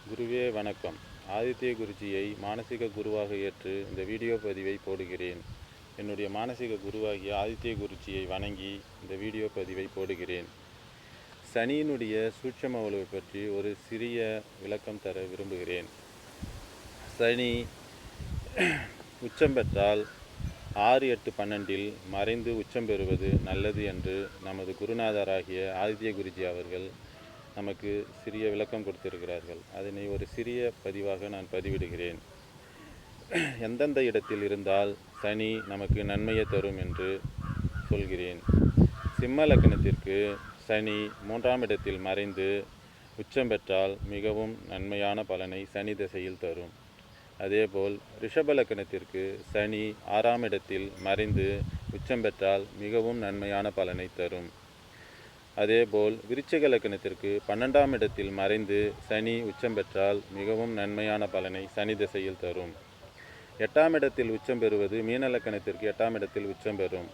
குருவே வணக்கம். ஆதித்ய குருஜியை மானசீக குருவாக ஏற்று இந்த வீடியோ பதிவை போடுகிறேன். என்னுடைய மானசீக குருவாகிய ஆதித்ய குருஜியை வணங்கி இந்த வீடியோ பதிவை போடுகிறேன். சனியினுடைய சூட்சம வலுவை பற்றி ஒரு சிறிய விளக்கம் தர விரும்புகிறேன். சனி உச்சம் பெற்றால் 6, 8, 12 மறைந்து உச்சம் பெறுவது நல்லது என்று நமது குருநாதராகிய ஆதித்ய குருஜி அவர்கள் நமக்கு சிறிய விளக்கம் கொடுத்திருக்கிறார்கள். அதனை ஒரு சிறிய பதிவாக நான் பதிவிடுகிறேன். எந்தெந்த இடத்தில் இருந்தால் சனி நமக்கு நன்மையை தரும் என்று சொல்கிறேன். சிம்ம லக்னத்திற்கு சனி 3ஆம் இடத்தில் மறைந்து உச்சம் பெற்றால் மிகவும் நன்மையான பலனை சனி திசையில் தரும். அதேபோல் ரிஷப லக்னத்திற்கு சனி 6ஆம் இடத்தில் மறைந்து உச்சம் பெற்றால் மிகவும் நன்மையான பலனை தரும். அதேபோல் விருச்சிக லக்னத்திற்கு 12ஆம் இடத்தில் மறைந்து சனி உச்சம் பெற்றால் மிகவும் நன்மையான பலனை சனி திசையில் தரும். 8ஆம் இடத்தில் உச்சம் பெறுவது மீன லக்னத்திற்கு 8ஆம் இடத்தில் உச்சம் பெறும்.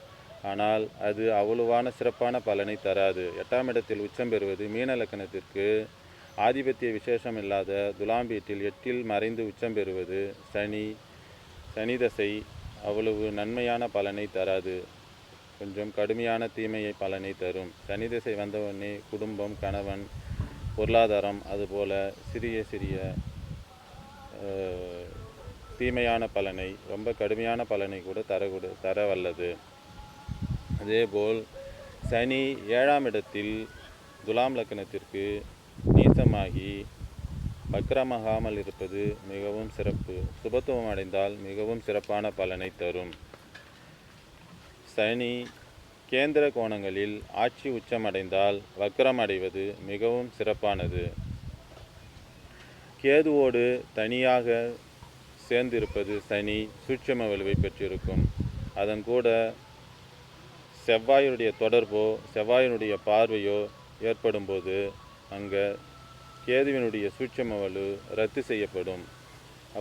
ஆனால் அது அவ்வளவான சிறப்பான பலனை தராது. 8ஆம் இடத்தில் உச்சம் பெறுவது மீன லக்னத்திற்கு ஆதிபத்திய விசேஷம் இல்லாத துலாம் வீட்டில் 8இல் மறைந்து உச்சம் பெறுவது சனி தசை அவ்வளவு நன்மையான பலனை தராது. கொஞ்சம் கடுமையான தீமையை பலனை தரும். சனி திசை வந்தவுடனே குடும்பம், கணவன், பொருளாதாரம் அதுபோல சிறிய தீமையான பலனை, ரொம்ப கடுமையான பலனை கூட தர வல்லது. அதேபோல் சனி 7ஆம் இடத்தில் துலாம் லக்னத்திற்கு நீசமாகி வக்ரமாகாமல் இருப்பது மிகவும் சிறப்பு. சுபத்துவம் அடைந்தால் மிகவும் சிறப்பான பலனை தரும். சனி கேந்திர கோணங்களில் ஆட்சி உச்சமடைந்தால் வக்ரம் அடைவது மிகவும் சிறப்பானது. கேதுவோடு தனியாக சேர்ந்திருப்பது சனி சூட்சம வலுவை பெற்றிருக்கும். அதன் கூட செவ்வாயுடைய தொடர்போ செவ்வாயினுடைய பார்வையோ ஏற்படும்போது அங்கே கேதுவினுடைய சூட்சம வலு ரத்து செய்யப்படும்.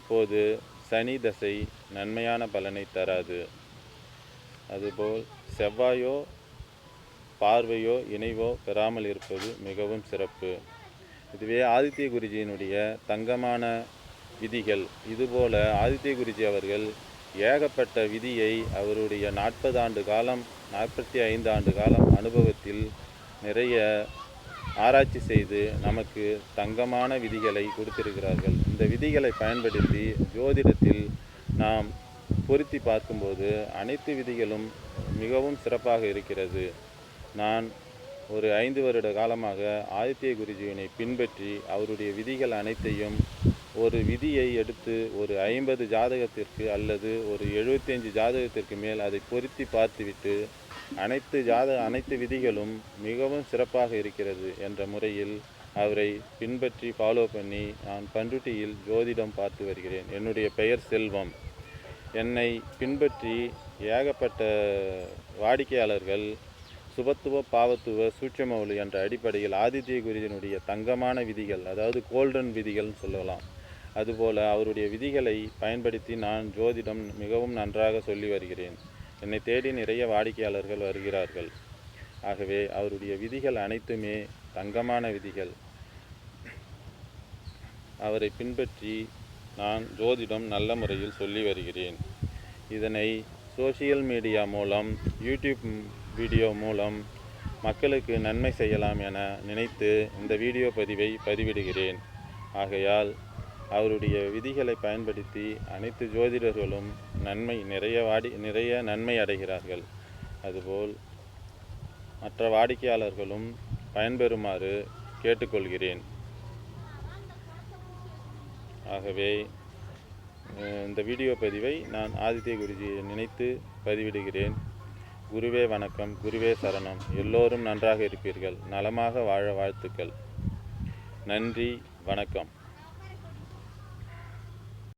அப்போது சனி தசை நன்மையான பலனை தராது. அதுபோல் செவ்வாயோ பார்வையோ இணைவோ பெறாமல் இருப்பது மிகவும் சிறப்பு. இதுவே ஆதித்ய குருஜியினுடைய தங்கமான விதிகள். இதுபோல ஆதித்ய குருஜி அவர்கள் ஏகப்பட்ட விதியை அவருடைய 40 ஆண்டு காலம் 45 ஆண்டு காலம் அனுபவத்தில் நிறைய ஆராய்ச்சி செய்து நமக்கு தங்கமான விதிகளை கொடுத்திருக்கிறார்கள். இந்த விதிகளை பயன்படுத்தி ஜோதிடத்தில் நாம் பொருத்தி பார்க்கும்போது அனைத்து விதிகளும் மிகவும் சிறப்பாக இருக்கிறது. நான் ஒரு 5 வருட காலமாக ஆதித்ய குருஜியினை பின்பற்றி அவருடைய விதிகள் அனைத்தையும் ஒரு விதியை எடுத்து ஒரு 50 ஜாதகத்திற்கு அல்லது ஒரு 75 ஜாதகத்திற்கு மேல் அதை பொருத்தி பார்த்துவிட்டு அனைத்து விதிகளும் மிகவும் சிறப்பாக இருக்கிறது என்ற முறையில் அவரை பின்பற்றி ஃபாலோ பண்ணி நான் பண்ருட்டியில் ஜோதிடம் பார்த்து வருகிறேன். என்னுடைய பெயர் செல்வம். என்னை பின்பற்றி ஏகப்பட்ட வாடிக்கையாளர்கள் சுபத்துவ பாவத்துவ சூட்சம வலு என்ற அடிப்படையில் ஆதித்ய குருஜியினுடைய தங்கமான விதிகள், அதாவது கோல்டன் விதிகள் சொல்லலாம், அதுபோல் அவருடைய விதிகளை பயன்படுத்தி நான் ஜோதிடம் மிகவும் நன்றாக சொல்லி வருகிறேன். என்னை தேடி நிறைய வாடிக்கையாளர்கள் வருகிறார்கள். ஆகவே அவருடைய விதிகள் அனைத்துமே தங்கமான விதிகள். அவரை பின்பற்றி நான் ஜோதிடம் நல்ல முறையில் சொல்லி வருகிறேன். இதனை சோசியல் மீடியா மூலம், யூடியூப் வீடியோ மூலம் மக்களுக்கு நன்மை செய்யலாம் என நினைத்து இந்த வீடியோ பதிவை பதிவிடுகிறேன். ஆகையால் அவருடைய விதிகளை பயன்படுத்தி அனைத்து ஜோதிடர்களும் நிறைய நன்மை அடைகிறார்கள். அதுபோல் மற்ற வாடிக்கையாளர்களும் பயன்பெறுமாறு கேட்டுக்கொள்கிறேன். ஆகவே இந்த வீடியோ பதிவை நான் ஆதித்ய குருஜியை நினைத்து பதிவிடுகிறேன். குருவே வணக்கம், குருவே சரணம். எல்லோரும் நன்றாக இருப்பீர்கள், நலமாக வாழ வாழ்த்துக்கள். நன்றி, வணக்கம்.